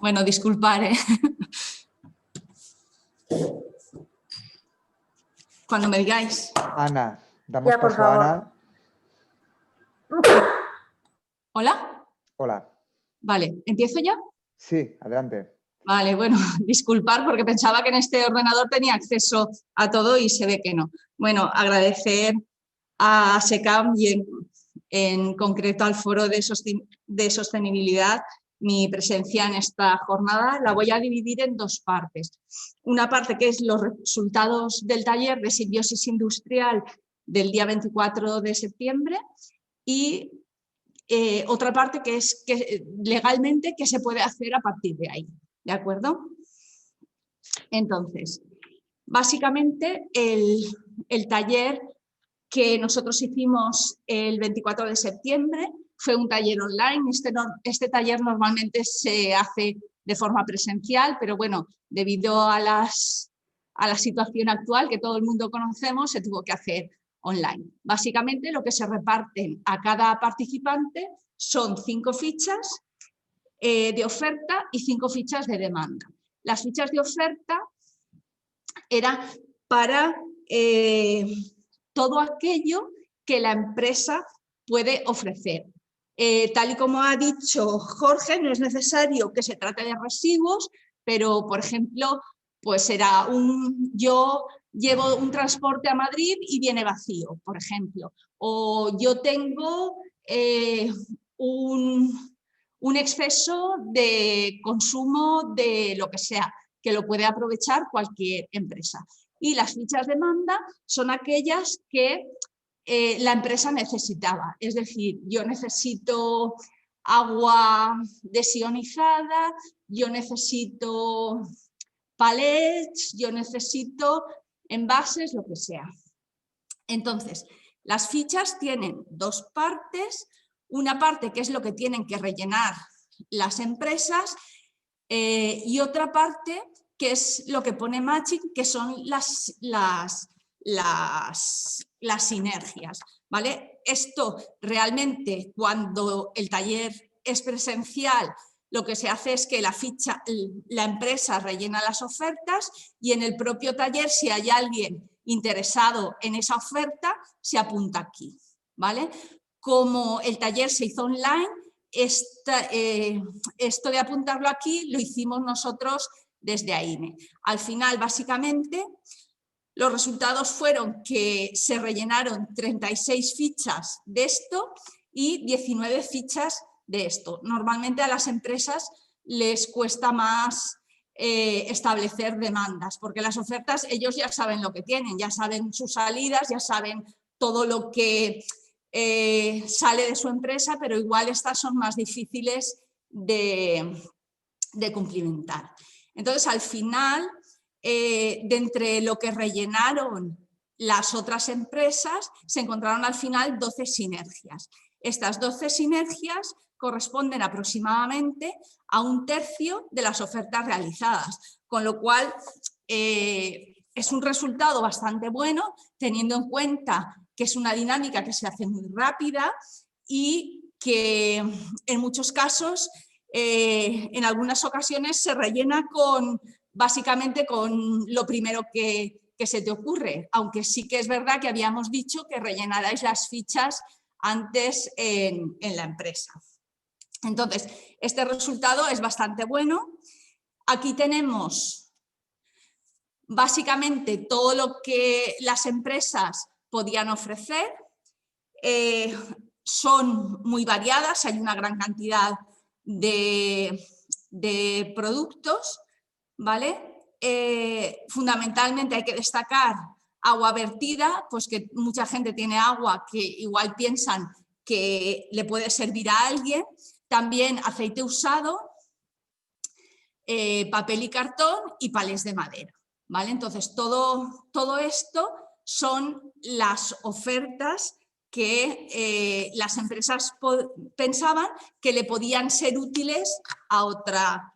Bueno, disculpar, ¿eh? Cuando me digáis. Ana, damos Ya, por paso a favor. Ana. ¿Hola? Hola. Vale, ¿empiezo ya? Sí, adelante. Vale, bueno, disculpar porque pensaba que en este ordenador tenía acceso a todo y se ve que no. Bueno, agradecer a SECAM y en concreto al Foro de Sostenibilidad mi presencia en esta jornada. La voy a dividir en dos partes. Una parte que es los resultados del taller de simbiosis industrial del día 24 de septiembre y otra parte que es legalmente qué se puede hacer a partir de ahí. ¿De acuerdo? Entonces, básicamente el taller que nosotros hicimos el 24 de septiembre fue un taller online. Este taller normalmente se hace de forma presencial, pero bueno, debido a la situación actual que todo el mundo conocemos, se tuvo que hacer online. Básicamente lo que se reparten a cada participante son 5 fichas de oferta y 5 fichas de demanda. Las fichas de oferta eran para todo aquello que la empresa puede ofrecer. Tal y como ha dicho Jorge, no es necesario que se trate de residuos, pero por ejemplo, pues será yo llevo un transporte a Madrid y viene vacío, por ejemplo, o yo tengo un exceso de consumo de lo que sea, que lo puede aprovechar cualquier empresa. Y las fichas de demanda son aquellas que la empresa necesitaba. Es decir, yo necesito agua desionizada, yo necesito palets, yo necesito envases, lo que sea. Entonces, las fichas tienen dos partes. Una parte que es lo que tienen que rellenar las empresas y otra parte que es lo que pone Magic, que son las sinergias, ¿vale? Esto realmente cuando el taller es presencial, lo que se hace es que la empresa rellena las ofertas y en el propio taller, si hay alguien interesado en esa oferta, se apunta aquí, ¿vale? Como el taller se hizo online, esto de apuntarlo aquí lo hicimos nosotros desde AIME. Al final, básicamente, los resultados fueron que se rellenaron 36 fichas de esto y 19 fichas de esto. Normalmente a las empresas les cuesta más establecer demandas, porque las ofertas ellos ya saben lo que tienen, ya saben sus salidas, ya saben todo lo que sale de su empresa, pero igual estas son más difíciles de cumplimentar. Entonces, al final, de entre lo que rellenaron las otras empresas, se encontraron al final 12 sinergias. Estas 12 sinergias corresponden aproximadamente a 1/3 de las ofertas realizadas, con lo cual es un resultado bastante bueno, teniendo en cuenta que es una dinámica que se hace muy rápida y que en muchos casos, en algunas ocasiones se rellena básicamente con lo primero que se te ocurre, aunque sí que es verdad que habíamos dicho que rellenarais las fichas antes en la empresa. Entonces, este resultado es bastante bueno. Aquí tenemos básicamente todo lo que las empresas podían ofrecer. Son muy variadas, hay una gran cantidad de productos, ¿vale? Fundamentalmente hay que destacar agua vertida, pues que mucha gente tiene agua que igual piensan que le puede servir a alguien. También aceite usado, papel y cartón y palés de madera, ¿vale? Entonces todo esto son las ofertas que las empresas pensaban que le podían ser útiles a otra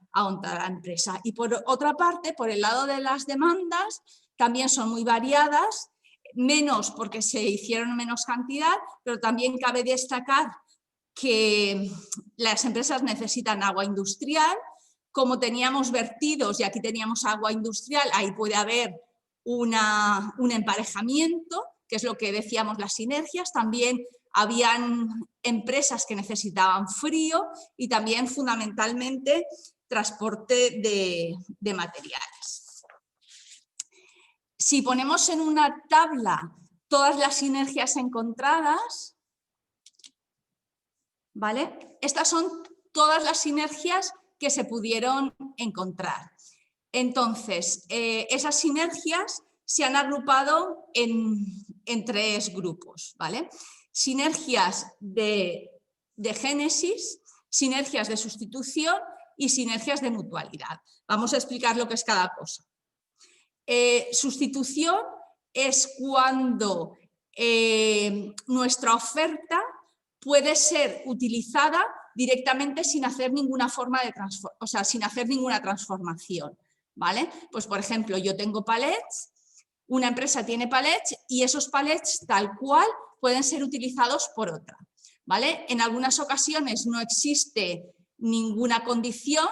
empresa. Y por otra parte, por el lado de las demandas, también son muy variadas, menos porque se hicieron menos cantidad, pero también cabe destacar que las empresas necesitan agua industrial, como teníamos vertidos y aquí teníamos agua industrial, ahí puede haber un emparejamiento, que es lo que decíamos las sinergias. También habían empresas que necesitaban frío y también fundamentalmente transporte de materiales. Si ponemos en una tabla todas las sinergias encontradas, ¿vale? Estas son todas las sinergias que se pudieron encontrar. Entonces, esas sinergias se han agrupado en 3 grupos, ¿vale? Sinergias de génesis, sinergias de sustitución y sinergias de mutualidad. Vamos a explicar lo que es cada cosa. Sustitución es cuando nuestra oferta puede ser utilizada directamente sin hacer ninguna sin hacer ninguna transformación, ¿vale? Pues por ejemplo, yo tengo palets, una empresa tiene palets y esos palets tal cual pueden ser utilizados por otra, ¿vale? En algunas ocasiones no existe ninguna condición,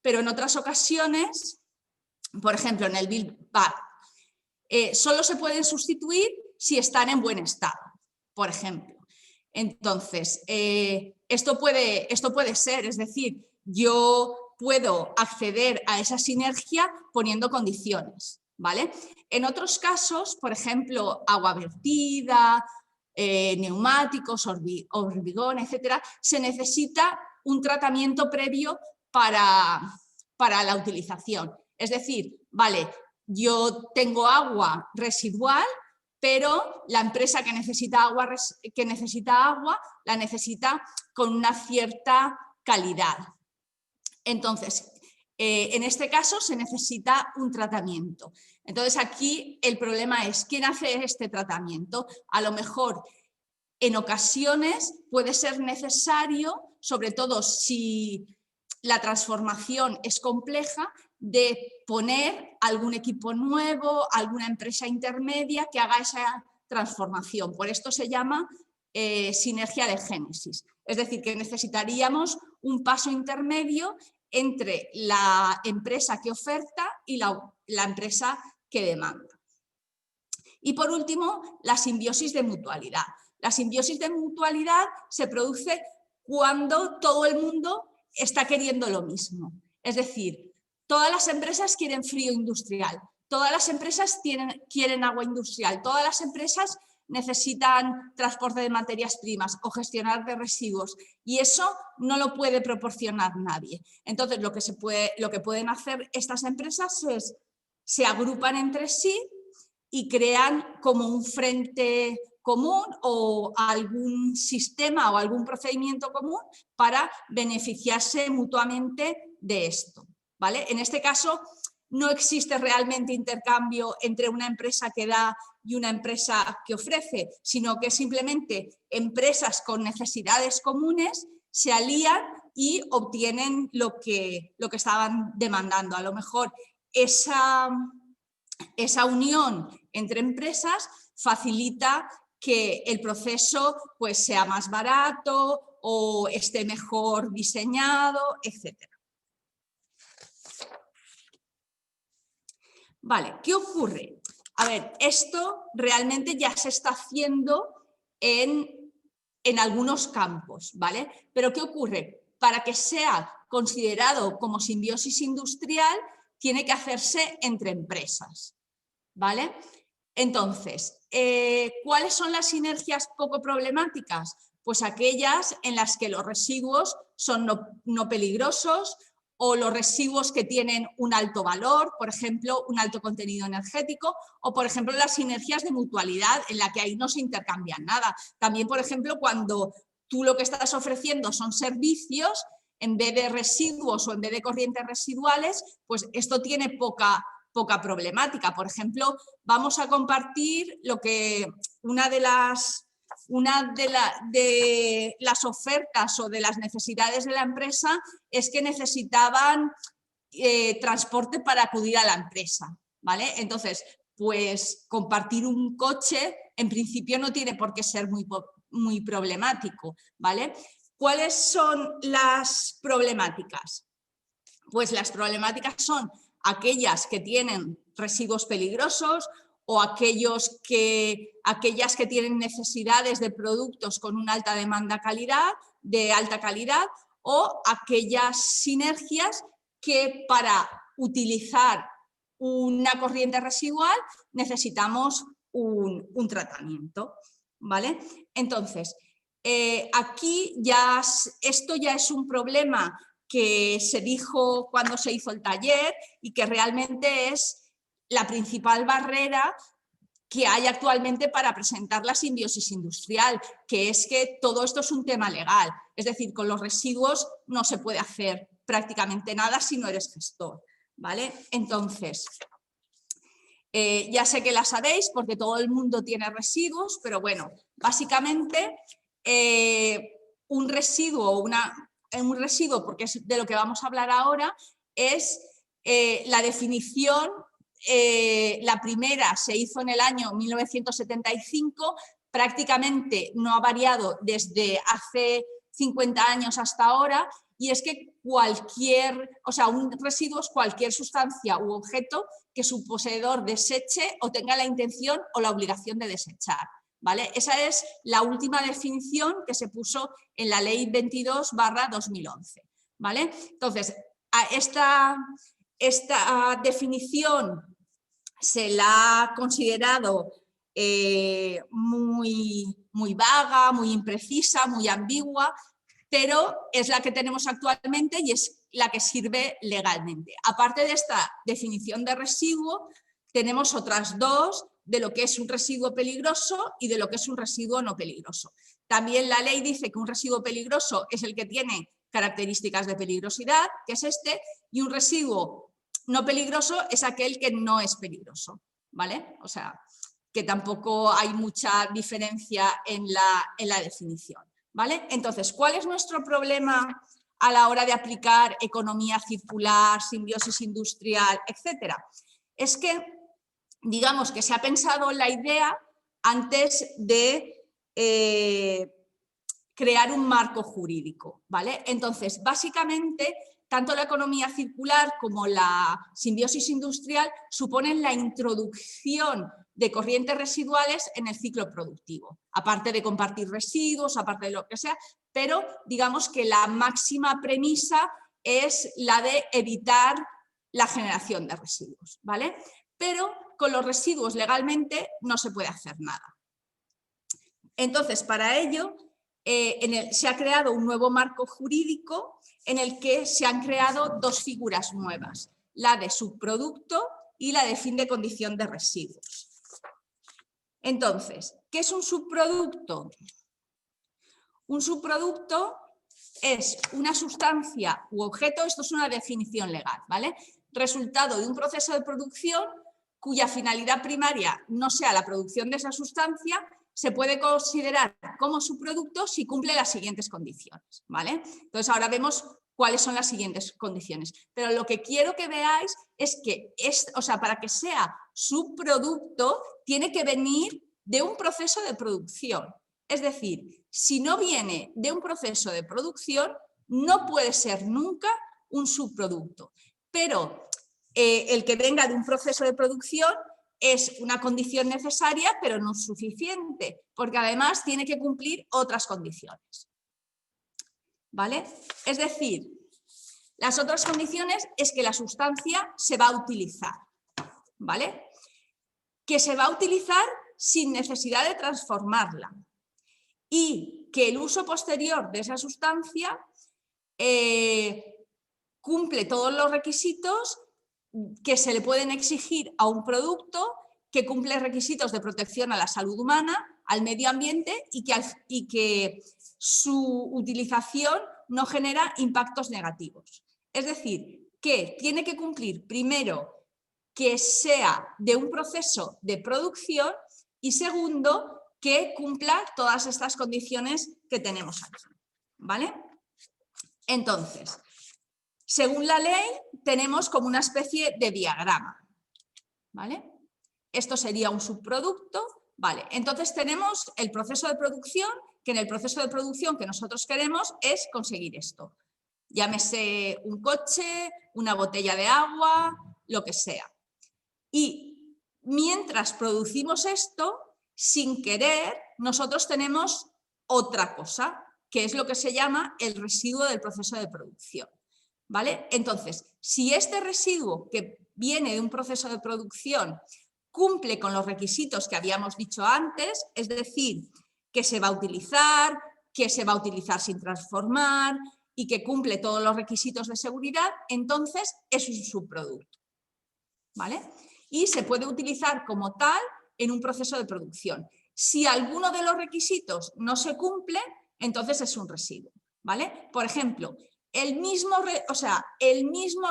pero en otras ocasiones, por ejemplo, en el build back, solo se pueden sustituir si están en buen estado, por ejemplo. Entonces, esto puede ser, es decir, yo puedo acceder a esa sinergia poniendo condiciones, ¿vale? En otros casos, por ejemplo, agua vertida, neumáticos, hormigón, etcétera, se necesita un tratamiento previo para la utilización. Es decir, vale, yo tengo agua residual, pero la empresa que necesita agua la necesita con una cierta calidad. Entonces, en este caso se necesita un tratamiento. Entonces aquí el problema es, ¿quién hace este tratamiento? A lo mejor en ocasiones puede ser necesario, sobre todo si la transformación es compleja, de poner algún equipo nuevo, alguna empresa intermedia que haga esa transformación. Por esto se llama sinergia de génesis. Es decir, que necesitaríamos un paso intermedio entre la empresa que oferta y la empresa que demanda. Y por último, la simbiosis de mutualidad. La simbiosis de mutualidad se produce cuando todo el mundo está queriendo lo mismo. Es decir, todas las empresas quieren frío industrial, todas las empresas quieren agua industrial, todas las empresas necesitan transporte de materias primas o gestionar de residuos y eso no lo puede proporcionar nadie. Entonces, lo que pueden hacer estas empresas es se agrupan entre sí y crean como un frente común o algún sistema o algún procedimiento común para beneficiarse mutuamente de esto, ¿vale? En este caso no existe realmente intercambio entre una empresa que da y una empresa que ofrece, sino que simplemente empresas con necesidades comunes se alían y obtienen lo que estaban demandando. A lo mejor esa unión entre empresas facilita que el proceso pues, sea más barato o esté mejor diseñado, etc. Vale, ¿qué ocurre? A ver, esto realmente ya se está haciendo en algunos campos, ¿vale? Pero ¿qué ocurre? Para que sea considerado como simbiosis industrial, tiene que hacerse entre empresas, ¿vale? Entonces, ¿cuáles son las sinergias poco problemáticas? Pues aquellas en las que los residuos son no peligrosos o los residuos que tienen un alto valor, por ejemplo, un alto contenido energético, o por ejemplo las sinergias de mutualidad en la que ahí no se intercambian nada. También, por ejemplo, cuando tú lo que estás ofreciendo son servicios, en vez de residuos o en vez de corrientes residuales, pues esto tiene poca problemática. Por ejemplo, vamos a compartir una de las ofertas o de las necesidades de la empresa es que necesitaban transporte para acudir a la empresa, ¿vale? Entonces, pues compartir un coche en principio no tiene por qué ser muy problemático, ¿vale? ¿Cuáles son las problemáticas? Pues las problemáticas son aquellas que tienen residuos peligrosos o aquellas que tienen necesidades de productos con una alta demanda de alta calidad, o aquellas sinergias que para utilizar una corriente residual necesitamos un tratamiento, ¿vale? Entonces, aquí esto ya es un problema que se dijo cuando se hizo el taller y que realmente es la principal barrera que hay actualmente para presentar la simbiosis industrial, que es que todo esto es un tema legal. Es decir, con los residuos no se puede hacer prácticamente nada si no eres gestor, ¿vale? Entonces, ya sé que la sabéis porque todo el mundo tiene residuos, pero bueno, básicamente un residuo, porque es de lo que vamos a hablar ahora, es la definición. La primera se hizo en el año 1975, prácticamente no ha variado desde hace 50 años hasta ahora, y es que un residuo es cualquier sustancia u objeto que su poseedor deseche o tenga la intención o la obligación de desechar, ¿vale? Esa es la última definición que se puso en la Ley 22/2011, ¿vale? Entonces, a esta definición se la ha considerado muy vaga, muy imprecisa, muy ambigua, pero es la que tenemos actualmente y es la que sirve legalmente. Aparte de esta definición de residuo, tenemos otras dos de lo que es un residuo peligroso y de lo que es un residuo no peligroso. También la ley dice que un residuo peligroso es el que tiene características de peligrosidad, que es este, y un residuo no peligroso es aquel que no es peligroso, ¿vale? O sea, que tampoco hay mucha diferencia en la definición, ¿vale? Entonces, ¿cuál es nuestro problema a la hora de aplicar economía circular, simbiosis industrial, etcétera? Es que, digamos que se ha pensado la idea antes de crear un marco jurídico, ¿vale? Entonces, básicamente, tanto la economía circular como la simbiosis industrial suponen la introducción de corrientes residuales en el ciclo productivo, aparte de compartir residuos, aparte de lo que sea, pero digamos que la máxima premisa es la de evitar la generación de residuos, ¿vale? Pero con los residuos legalmente no se puede hacer nada. Entonces, para ello, se ha creado un nuevo marco jurídico en el que se han creado dos figuras nuevas, la de subproducto y la de fin de condición de residuos. Entonces, ¿qué es un subproducto? Un subproducto es una sustancia u objeto, esto es una definición legal, ¿vale? Resultado de un proceso de producción cuya finalidad primaria no sea la producción de esa sustancia, se puede considerar como subproducto si cumple las siguientes condiciones, ¿vale? Entonces ahora vemos cuáles son las siguientes condiciones. Pero lo que quiero que veáis es que, para que sea subproducto, tiene que venir de un proceso de producción. Es decir, si no viene de un proceso de producción, no puede ser nunca un subproducto. Pero el que venga de un proceso de producción es una condición necesaria, pero no suficiente, porque además tiene que cumplir otras condiciones, ¿vale? Es decir, las otras condiciones es que la sustancia se va a utilizar, ¿vale? Que se va a utilizar sin necesidad de transformarla y que el uso posterior de esa sustancia cumple todos los requisitos que se le pueden exigir a un producto, que cumple requisitos de protección a la salud humana, al medio ambiente y que su utilización no genera impactos negativos. Es decir, que tiene que cumplir primero que sea de un proceso de producción y segundo que cumpla todas estas condiciones que tenemos aquí, ¿vale? Entonces, según la ley, tenemos como una especie de diagrama, ¿vale? Esto sería un subproducto, ¿vale? Entonces tenemos el proceso de producción, que en el proceso de producción que nosotros queremos es conseguir esto. llámese un coche, una botella de agua, lo que sea. Y mientras producimos esto, sin querer, nosotros tenemos otra cosa, que es lo que se llama el residuo del proceso de producción, ¿vale? Entonces, si este residuo que viene de un proceso de producción cumple con los requisitos que habíamos dicho antes, es decir, que se va a utilizar sin transformar y que cumple todos los requisitos de seguridad, entonces es un subproducto, ¿vale? Y se puede utilizar como tal en un proceso de producción. Si alguno de los requisitos no se cumple, entonces es un residuo, ¿vale? Por ejemplo, el mismo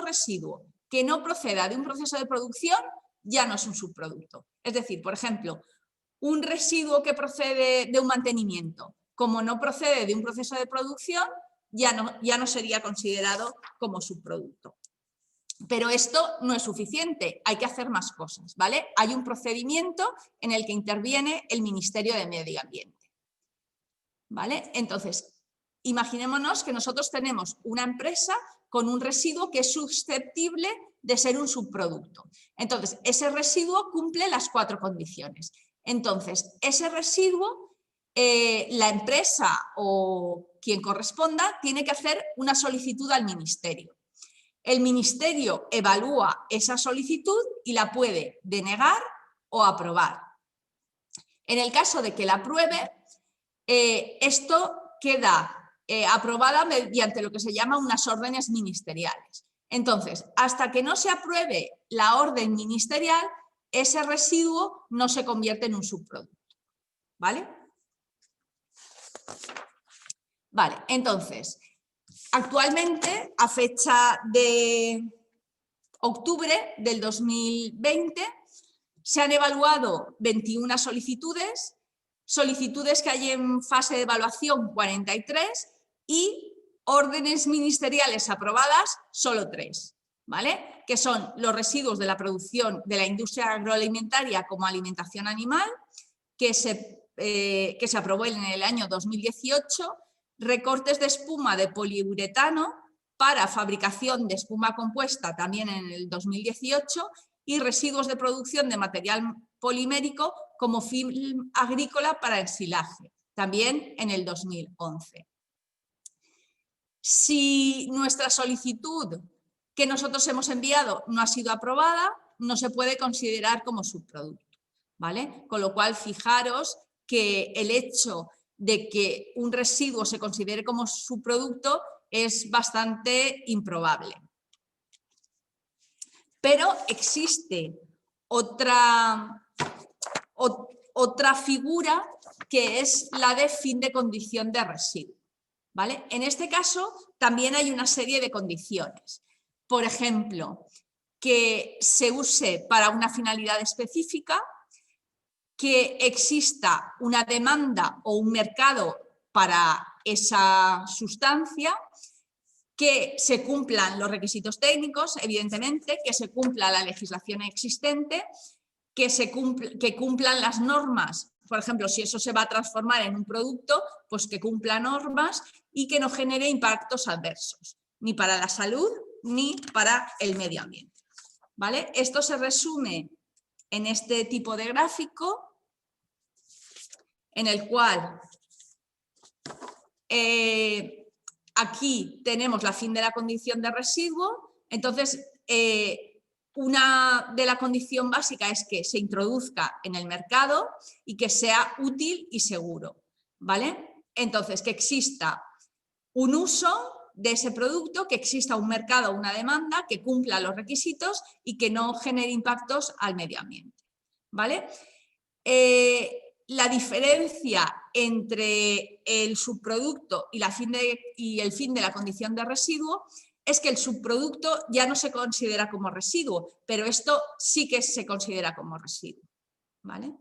residuo que no proceda de un proceso de producción ya no es un subproducto. Es decir, por ejemplo, un residuo que procede de un mantenimiento, como no procede de un proceso de producción, ya no sería considerado como subproducto. Pero esto no es suficiente, hay que hacer más cosas, ¿vale? Hay un procedimiento en el que interviene el Ministerio de Medio Ambiente, ¿vale? Entonces, imaginémonos que nosotros tenemos una empresa con un residuo que es susceptible de ser un subproducto. Entonces, ese residuo cumple las 4 condiciones. Entonces, ese residuo, la empresa o quien corresponda tiene que hacer una solicitud al Ministerio. El Ministerio evalúa esa solicitud y la puede denegar o aprobar. En el caso de que la apruebe, esto queda aprobada mediante lo que se llama unas órdenes ministeriales. Entonces, hasta que no se apruebe la orden ministerial, ese residuo no se convierte en un subproducto, ¿vale? Vale, entonces, actualmente, a fecha de octubre del 2020, se han evaluado 21 solicitudes que hay en fase de evaluación 43 y órdenes ministeriales aprobadas solo 3, ¿vale? Que son los residuos de la producción de la industria agroalimentaria como alimentación animal, que se aprobó en el año 2018, recortes de espuma de poliuretano para fabricación de espuma compuesta también en el 2018 y residuos de producción de material polimérico como film agrícola para ensilaje, también en el 2011. Si nuestra solicitud que nosotros hemos enviado no ha sido aprobada, no se puede considerar como subproducto, ¿vale? Con lo cual, fijaros que el hecho de que un residuo se considere como subproducto es bastante improbable. Pero existe otra figura que es la de fin de condición de residuo, ¿vale? En este caso también hay una serie de condiciones. Por ejemplo, que se use para una finalidad específica, que exista una demanda o un mercado para esa sustancia, que se cumplan los requisitos técnicos, evidentemente, que se cumpla la legislación existente, que cumplan las normas, por ejemplo, si eso se va a transformar en un producto, pues que cumpla normas y que no genere impactos adversos, ni para la salud ni para el medio ambiente, ¿vale? Esto se resume en este tipo de gráfico, en el cual aquí tenemos la fin de la condición de residuo. Entonces, una de la condición básica es que se introduzca en el mercado y que sea útil y seguro, ¿vale? Entonces, que exista un uso de ese producto, que exista un mercado, una demanda, que cumpla los requisitos y que no genere impactos al medio ambiente, ¿vale? La diferencia entre el subproducto y el fin de la condición de residuo es que el subproducto ya no se considera como residuo, pero esto sí que se considera como residuo, ¿vale?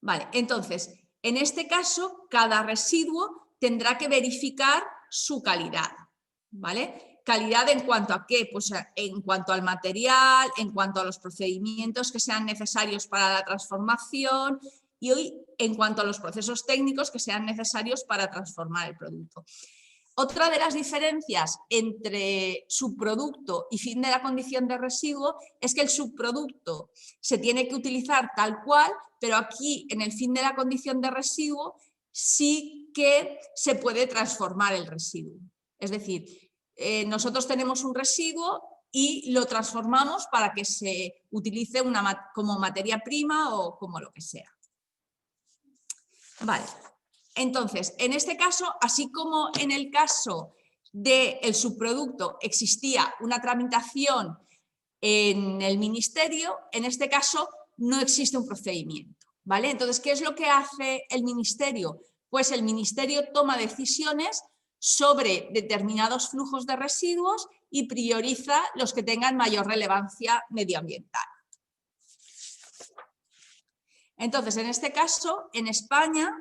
Vale, entonces, en este caso, cada residuo tendrá que verificar su calidad, ¿vale? ¿Calidad en cuanto a qué? Pues en cuanto al material, en cuanto a los procedimientos que sean necesarios para la transformación y hoy en cuanto a los procesos técnicos que sean necesarios para transformar el producto. Otra de las diferencias entre subproducto y fin de la condición de residuo es que el subproducto se tiene que utilizar tal cual, pero aquí en el fin de la condición de residuo sí que se puede transformar el residuo. Es decir, nosotros tenemos un residuo y lo transformamos para que se utilice como materia prima o como lo que sea. Vale. Entonces, en este caso, así como en el caso del subproducto existía una tramitación en el ministerio, en este caso no existe un procedimiento, ¿vale? Entonces, ¿qué es lo que hace el ministerio? Pues el ministerio toma decisiones sobre determinados flujos de residuos y prioriza los que tengan mayor relevancia medioambiental. Entonces, en este caso, en España,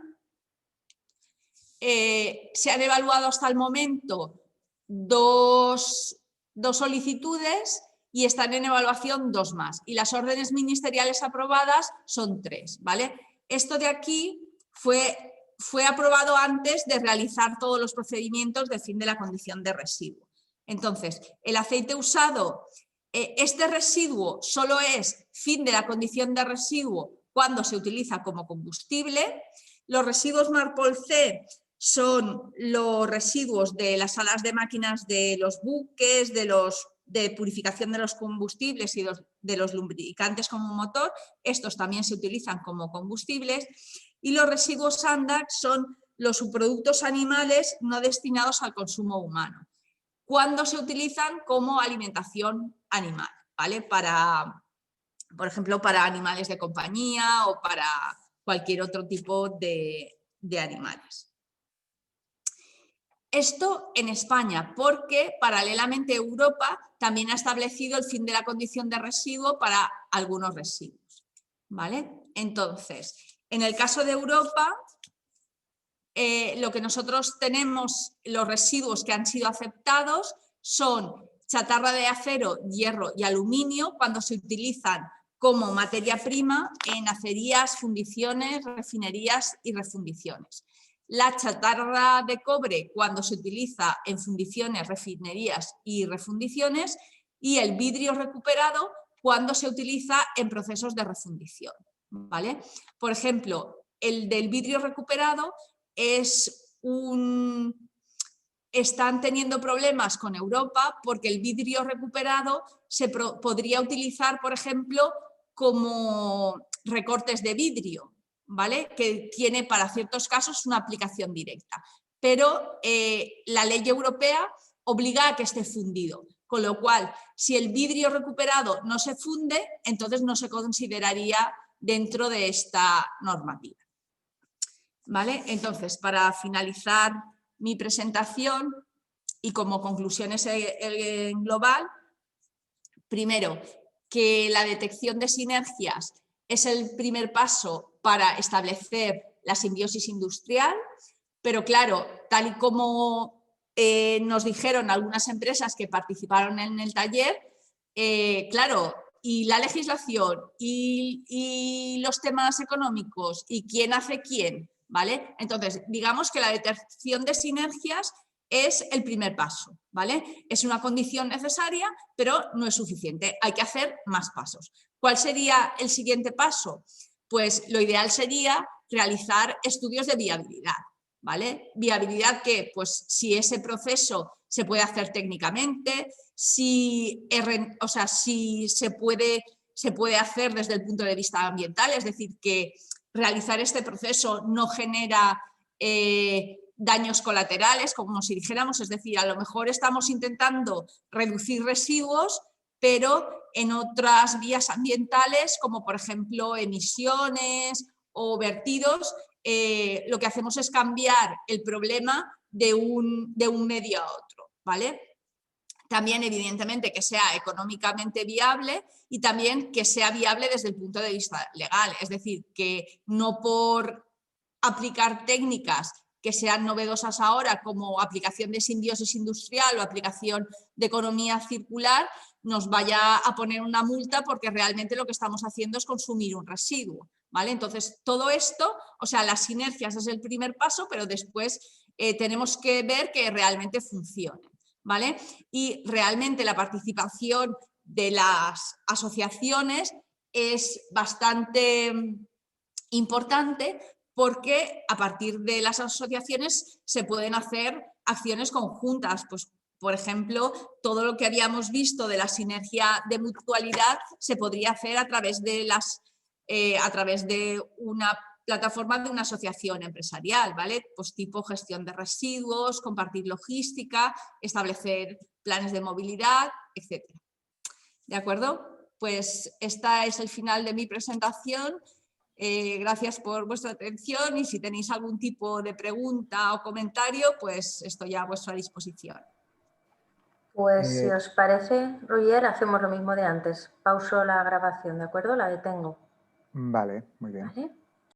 se han evaluado hasta el momento dos solicitudes y están en evaluación 2 más. Y las órdenes ministeriales aprobadas son 3, ¿vale? Esto de aquí fue aprobado antes de realizar todos los procedimientos de fin de la condición de residuo. Entonces, el aceite usado, este residuo solo es fin de la condición de residuo cuando se utiliza como combustible. Los residuos MARPOL-C son los residuos de las salas de máquinas de los buques, de purificación de los combustibles y de los lubricantes como motor. Estos también se utilizan como combustibles. Y los residuos ANDAX son los subproductos animales no destinados al consumo humano, cuando se utilizan como alimentación animal, ¿vale? Por ejemplo, para animales de compañía o para cualquier otro tipo de animales. Esto en España, porque paralelamente Europa también ha establecido el fin de la condición de residuo para algunos residuos, ¿vale? Entonces, en el caso de Europa, lo que nosotros tenemos, los residuos que han sido aceptados son chatarra de acero, hierro y aluminio cuando se utilizan como materia prima en acerías, fundiciones, refinerías y refundiciones. La chatarra de cobre cuando se utiliza en fundiciones, refinerías y refundiciones, y el vidrio recuperado cuando se utiliza en procesos de refundición, ¿vale? Por ejemplo, el del vidrio recuperado están teniendo problemas con Europa porque el vidrio recuperado se podría utilizar, por ejemplo, como recortes de vidrio, ¿vale? Que tiene para ciertos casos una aplicación directa. Pero la ley europea obliga a que esté fundido, con lo cual, si el vidrio recuperado no se funde, entonces no se consideraría dentro de esta normativa, ¿vale? Entonces, para finalizar mi presentación y como conclusiones en global, primero, que la detección de sinergias es el primer paso para establecer la simbiosis industrial, pero claro, tal y como nos dijeron algunas empresas que participaron en el taller, claro, y la legislación y los temas económicos y quién hace quién, ¿vale? Entonces, digamos que la detección de sinergias es el primer paso, ¿vale? Es una condición necesaria, pero no es suficiente, hay que hacer más pasos. ¿Cuál sería el siguiente paso? Pues lo ideal sería realizar estudios de viabilidad, ¿vale? Viabilidad que, pues, si ese proceso se puede hacer técnicamente, si se puede hacer desde el punto de vista ambiental, es decir, que realizar este proceso no genera daños colaterales, como si dijéramos, es decir, a lo mejor estamos intentando reducir residuos, pero en otras vías ambientales, como por ejemplo emisiones o vertidos, lo que hacemos es cambiar el problema de un medio a otro, ¿vale? También, evidentemente, que sea económicamente viable y también que sea viable desde el punto de vista legal. Es decir, que no por aplicar técnicas que sean novedosas ahora, como aplicación de simbiosis industrial o aplicación de economía circular, nos vaya a poner una multa porque realmente lo que estamos haciendo es consumir un residuo, ¿vale? Entonces, todo esto, o sea, las sinergias es el primer paso, pero después tenemos que ver que realmente funcione, ¿vale? Y realmente la participación de las asociaciones es bastante importante porque a partir de las asociaciones se pueden hacer acciones conjuntas, pues por ejemplo, todo lo que habíamos visto de la sinergia de mutualidad se podría hacer a través de una plataforma de una asociación empresarial, ¿vale? Pues tipo gestión de residuos, compartir logística, establecer planes de movilidad, etc. ¿De acuerdo? Pues este es el final de mi presentación. Gracias por vuestra atención y si tenéis algún tipo de pregunta o comentario, pues estoy a vuestra disposición. Pues si os parece, Roger, hacemos lo mismo de antes. Pauso la grabación, ¿de acuerdo? La detengo. Vale, muy bien. ¿Vale?